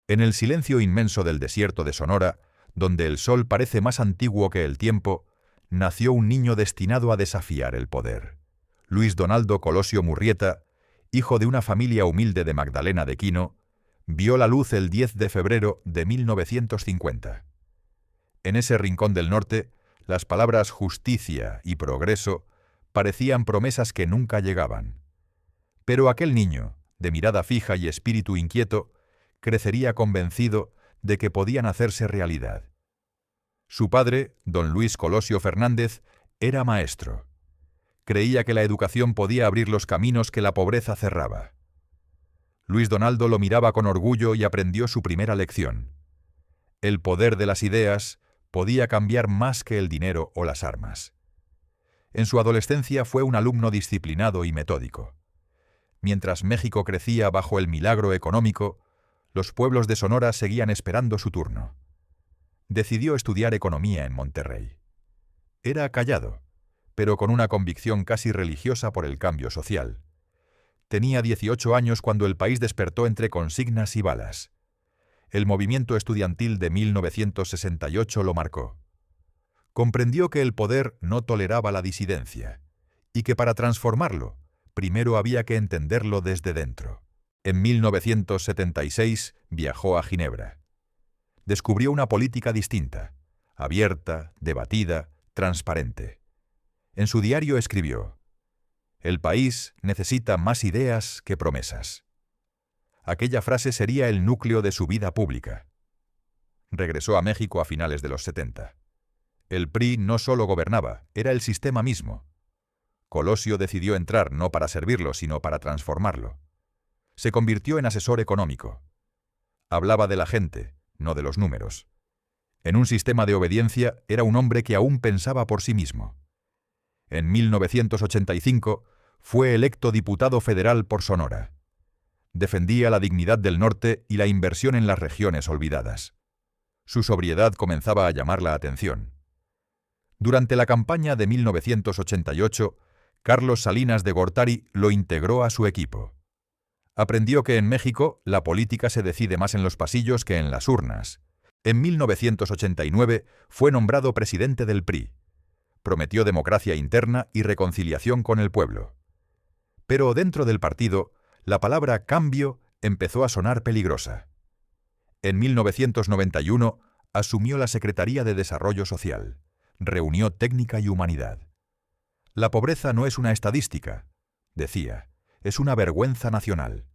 En el silencio inmenso del desierto de Sonora, donde el sol parece más antiguo que el tiempo, nació un niño destinado a desafiar el poder. Luis Donaldo Colosio Murrieta, hijo de una familia humilde de Magdalena de Quino, vio la luz el 10 de febrero de 1950. En ese rincón del norte, las palabras justicia y progreso parecían promesas que nunca llegaban. Pero aquel niño, de mirada fija y espíritu inquieto, crecería convencido de que podían hacerse realidad. Su padre, don Luis Colosio Fernández, era maestro. Creía que la educación podía abrir los caminos que la pobreza cerraba. Luis Donaldo lo miraba con orgullo y aprendió su primera lección. El poder de las ideas podía cambiar más que el dinero o las armas. En su adolescencia fue un alumno disciplinado y metódico. Mientras México crecía bajo el milagro económico, los pueblos de Sonora seguían esperando su turno. Decidió estudiar economía en Monterrey. Era callado, pero con una convicción casi religiosa por el cambio social. Tenía 18 años cuando el país despertó entre consignas y balas. El movimiento estudiantil de 1968 lo marcó. Comprendió que el poder no toleraba la disidencia y que para transformarlo, primero había que entenderlo desde dentro. En 1976 viajó a Ginebra. Descubrió una política distinta, abierta, debatida, transparente. En su diario escribió: «El país necesita más ideas que promesas». Aquella frase sería el núcleo de su vida pública. Regresó a México a finales de los 70. El PRI no solo gobernaba, era el sistema mismo. Colosio decidió entrar no para servirlo, sino para transformarlo. Se convirtió en asesor económico. Hablaba de la gente, no de los números. En un sistema de obediencia era un hombre que aún pensaba por sí mismo. En 1985 fue electo diputado federal por Sonora. Defendía la dignidad del norte y la inversión en las regiones olvidadas. Su sobriedad comenzaba a llamar la atención. Durante la campaña de 1988, Carlos Salinas de Gortari lo integró a su equipo. Aprendió que en México la política se decide más en los pasillos que en las urnas. En 1989 fue nombrado presidente del PRI. Prometió democracia interna y reconciliación con el pueblo. Pero dentro del partido, la palabra cambio empezó a sonar peligrosa. En 1991 asumió la Secretaría de Desarrollo Social. Reunió técnica y humanidad. La pobreza no es una estadística, decía, es una vergüenza nacional.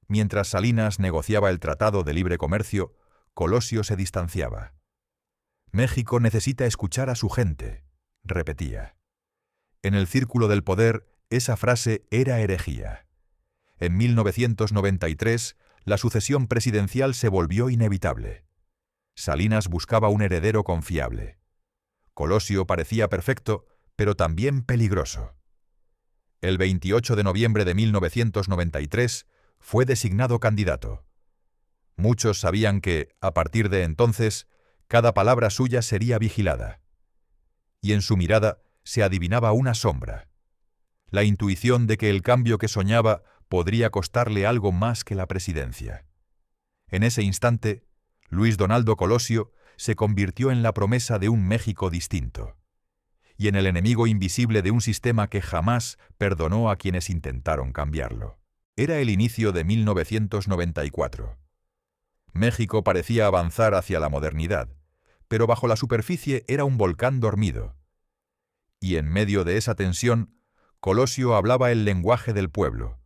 Mientras Salinas negociaba el Tratado de Libre Comercio, Colosio se distanciaba. «México necesita escuchar a su gente», repetía. En el círculo del poder, esa frase era herejía. En 1993, la sucesión presidencial se volvió inevitable. Salinas buscaba un heredero confiable. Colosio parecía perfecto, pero también peligroso. El 28 de noviembre de 1993 fue designado candidato. Muchos sabían que, a partir de entonces, cada palabra suya sería vigilada. Y en su mirada se adivinaba una sombra. La intuición de que el cambio que soñaba podría costarle algo más que la presidencia. En ese instante, Luis Donaldo Colosio se convirtió en la promesa de un México distinto y en el enemigo invisible de un sistema que jamás perdonó a quienes intentaron cambiarlo. Era el inicio de 1994. México parecía avanzar hacia la modernidad, pero bajo la superficie era un volcán dormido. Y en medio de esa tensión, Colosio hablaba el lenguaje del pueblo.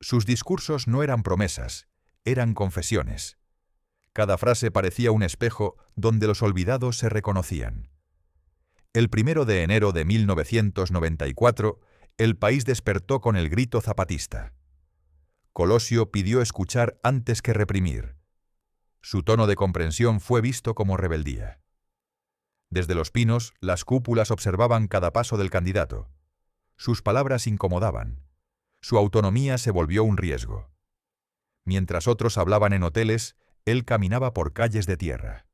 Sus discursos no eran promesas, eran confesiones. Cada frase parecía un espejo donde los olvidados se reconocían. El 1 de enero de 1994, el país despertó con el grito zapatista. Colosio pidió escuchar antes que reprimir. Su tono de comprensión fue visto como rebeldía. Desde Los Pinos, las cúpulas observaban cada paso del candidato. Sus palabras incomodaban. Su autonomía se volvió un riesgo. Mientras otros hablaban en hoteles, él caminaba por calles de tierra.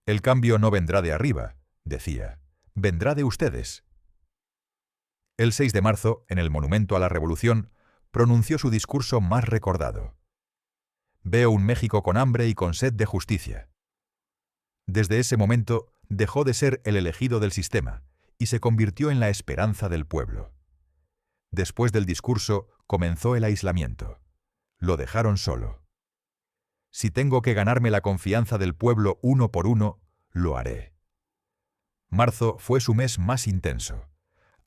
«El cambio no vendrá de arriba», decía, «vendrá de ustedes». El 6 de marzo, en el Monumento a la Revolución, pronunció su discurso más recordado. Veo un México con hambre y con sed de justicia. Desde ese momento dejó de ser el elegido del sistema y se convirtió en la esperanza del pueblo. Después del discurso comenzó el aislamiento. Lo dejaron solo. Si tengo que ganarme la confianza del pueblo uno por uno, lo haré. Marzo fue su mes más intenso.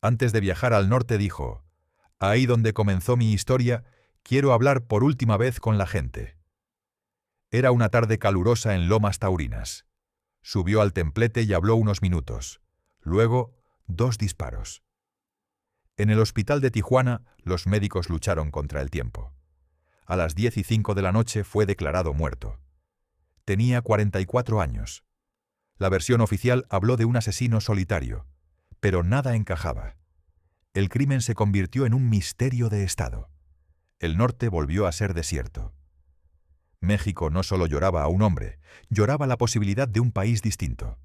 Antes de viajar al norte dijo: ahí donde comenzó mi historia, quiero hablar por última vez con la gente. Era una tarde calurosa en Lomas Taurinas. Subió al templete y habló unos minutos. Luego, 2 disparos. En el hospital de Tijuana, los médicos lucharon contra el tiempo. A las 10:05 de la noche fue declarado muerto. Tenía 44 años. La versión oficial habló de un asesino solitario, pero nada encajaba. El crimen se convirtió en un misterio de Estado. El norte volvió a ser desierto. México no solo lloraba a un hombre, lloraba la posibilidad de un país distinto.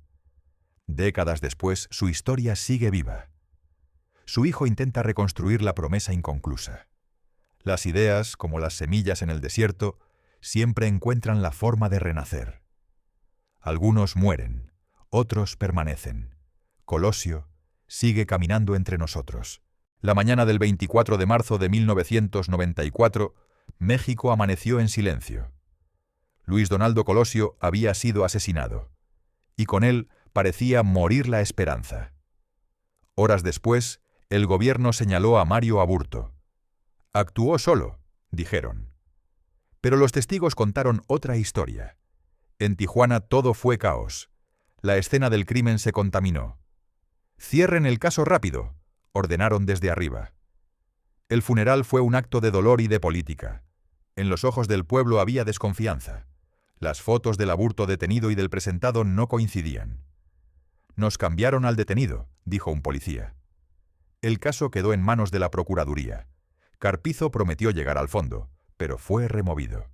Décadas después, su historia sigue viva. Su hijo intenta reconstruir la promesa inconclusa. Las ideas, como las semillas en el desierto, siempre encuentran la forma de renacer. Algunos mueren, otros permanecen. Colosio sigue caminando entre nosotros. La mañana del 24 de marzo de 1994, México amaneció en silencio. Luis Donaldo Colosio había sido asesinado, y con él parecía morir la esperanza. Horas después, el gobierno señaló a Mario Aburto. Actuó solo, dijeron. Pero los testigos contaron otra historia. En Tijuana todo fue caos. La escena del crimen se contaminó. «Cierren el caso rápido», ordenaron desde arriba. El funeral fue un acto de dolor y de política. En los ojos del pueblo había desconfianza. Las fotos del Aburto detenido y del presentado no coincidían. «Nos cambiaron al detenido», dijo un policía. El caso quedó en manos de la Procuraduría. Carpizo prometió llegar al fondo, pero fue removido.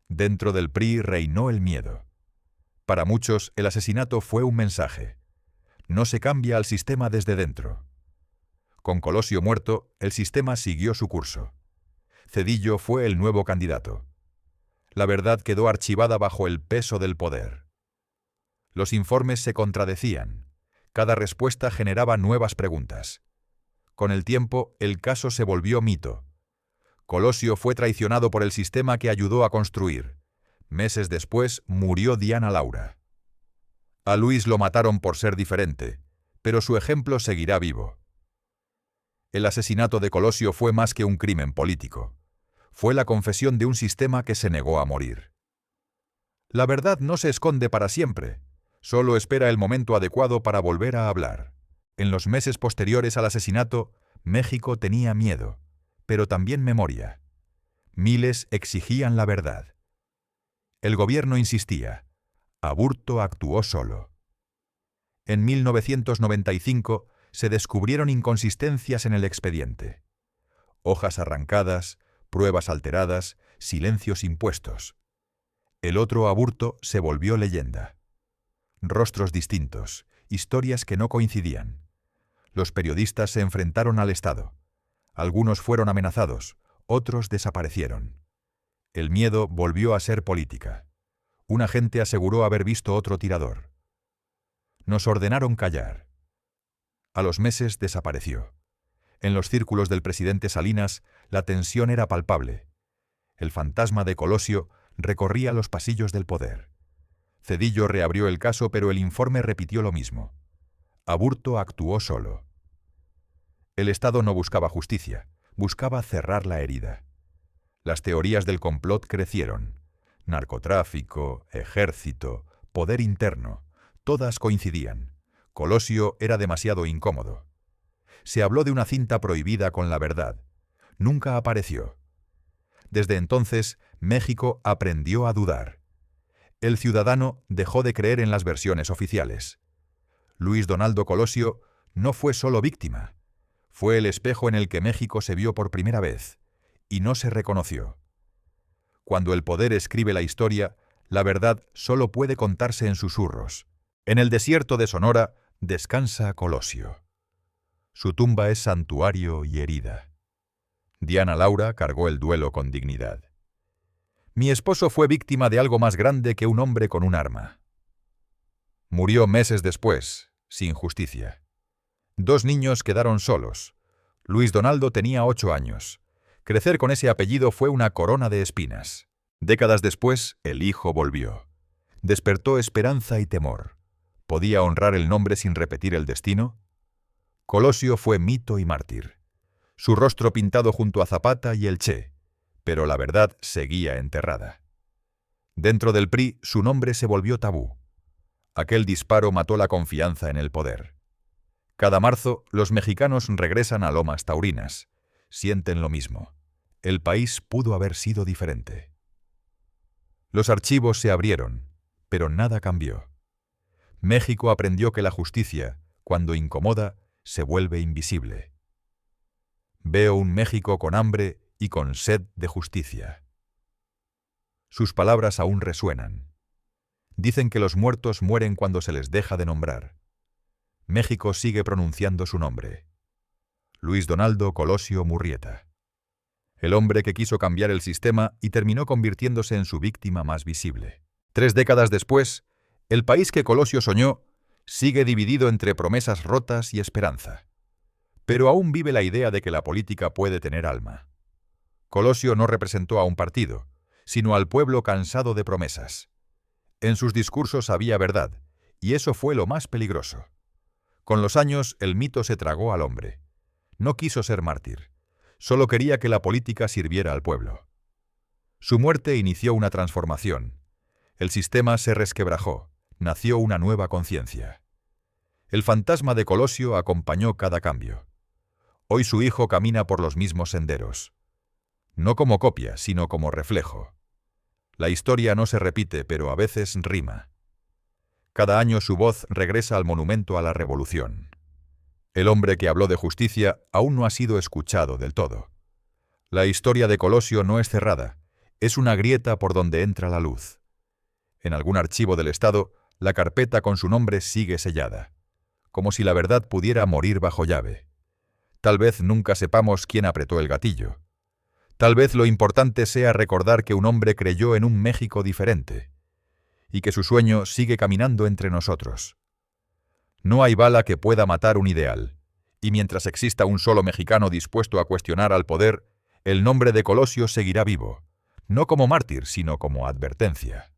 Dentro del PRI reinó el miedo. Para muchos, el asesinato fue un mensaje. No se cambia al sistema desde dentro. Con Colosio muerto, el sistema siguió su curso. Zedillo fue el nuevo candidato. La verdad quedó archivada bajo el peso del poder. Los informes se contradecían. Cada respuesta generaba nuevas preguntas. Con el tiempo, el caso se volvió mito. Colosio fue traicionado por el sistema que ayudó a construir. Meses después, murió Diana Laura. A Luis lo mataron por ser diferente, pero su ejemplo seguirá vivo. El asesinato de Colosio fue más que un crimen político. Fue la confesión de un sistema que se negó a morir. La verdad no se esconde para siempre, solo espera el momento adecuado para volver a hablar. En los meses posteriores al asesinato, México tenía miedo, pero también memoria. Miles exigían la verdad. El gobierno insistía. Aburto actuó solo. En 1995 se descubrieron inconsistencias en el expediente. Hojas arrancadas, pruebas alteradas, silencios impuestos. El otro Aburto se volvió leyenda. Rostros distintos, historias que no coincidían. Los periodistas se enfrentaron al Estado. Algunos fueron amenazados, otros desaparecieron. El miedo volvió a ser política. Un agente aseguró haber visto otro tirador. Nos ordenaron callar. A los meses desapareció. En los círculos del presidente Salinas, la tensión era palpable. El fantasma de Colosio recorría los pasillos del poder. Zedillo reabrió el caso, pero el informe repitió lo mismo. Aburto actuó solo. El Estado no buscaba justicia, buscaba cerrar la herida. Las teorías del complot crecieron. Narcotráfico, ejército, poder interno, todas coincidían. Colosio era demasiado incómodo. Se habló de una cinta prohibida con la verdad. Nunca apareció. Desde entonces, México aprendió a dudar. El ciudadano dejó de creer en las versiones oficiales. Luis Donaldo Colosio no fue solo víctima. Fue el espejo en el que México se vio por primera vez, y no se reconoció. Cuando el poder escribe la historia, la verdad solo puede contarse en susurros. En el desierto de Sonora descansa Colosio. Su tumba es santuario y herida. Diana Laura cargó el duelo con dignidad. Mi esposo fue víctima de algo más grande que un hombre con un arma. Murió meses después, sin justicia. 2 niños quedaron solos. Luis Donaldo tenía 8 años. Crecer con ese apellido fue una corona de espinas. Décadas después, el hijo volvió. Despertó esperanza y temor. ¿Podía honrar el nombre sin repetir el destino? Colosio fue mito y mártir. Su rostro pintado junto a Zapata y el Che, pero la verdad seguía enterrada. Dentro del PRI, su nombre se volvió tabú. Aquel disparo mató la confianza en el poder. Cada marzo, los mexicanos regresan a Lomas Taurinas. Sienten lo mismo. El país pudo haber sido diferente. Los archivos se abrieron, pero nada cambió. México aprendió que la justicia, cuando incomoda, se vuelve invisible. Veo un México con hambre y con sed de justicia. Sus palabras aún resuenan. Dicen que los muertos mueren cuando se les deja de nombrar. México sigue pronunciando su nombre. Luis Donaldo Colosio Murrieta. El hombre que quiso cambiar el sistema y terminó convirtiéndose en su víctima más visible. 3 décadas después, el país que Colosio soñó sigue dividido entre promesas rotas y esperanza. Pero aún vive la idea de que la política puede tener alma. Colosio no representó a un partido, sino al pueblo cansado de promesas. En sus discursos había verdad, y eso fue lo más peligroso. Con los años, el mito se tragó al hombre. No quiso ser mártir. Solo quería que la política sirviera al pueblo. Su muerte inició una transformación. El sistema se resquebrajó. Nació una nueva conciencia. El fantasma de Colosio acompañó cada cambio. Hoy su hijo camina por los mismos senderos. No como copia, sino como reflejo. La historia no se repite, pero a veces rima. Cada año su voz regresa al monumento a la revolución. El hombre que habló de justicia aún no ha sido escuchado del todo. La historia de Colosio no es cerrada, es una grieta por donde entra la luz. En algún archivo del Estado, la carpeta con su nombre sigue sellada, como si la verdad pudiera morir bajo llave. Tal vez nunca sepamos quién apretó el gatillo. Tal vez lo importante sea recordar que un hombre creyó en un México diferente, y que su sueño sigue caminando entre nosotros. No hay bala que pueda matar un ideal, y mientras exista un solo mexicano dispuesto a cuestionar al poder, el nombre de Colosio seguirá vivo, no como mártir, sino como advertencia.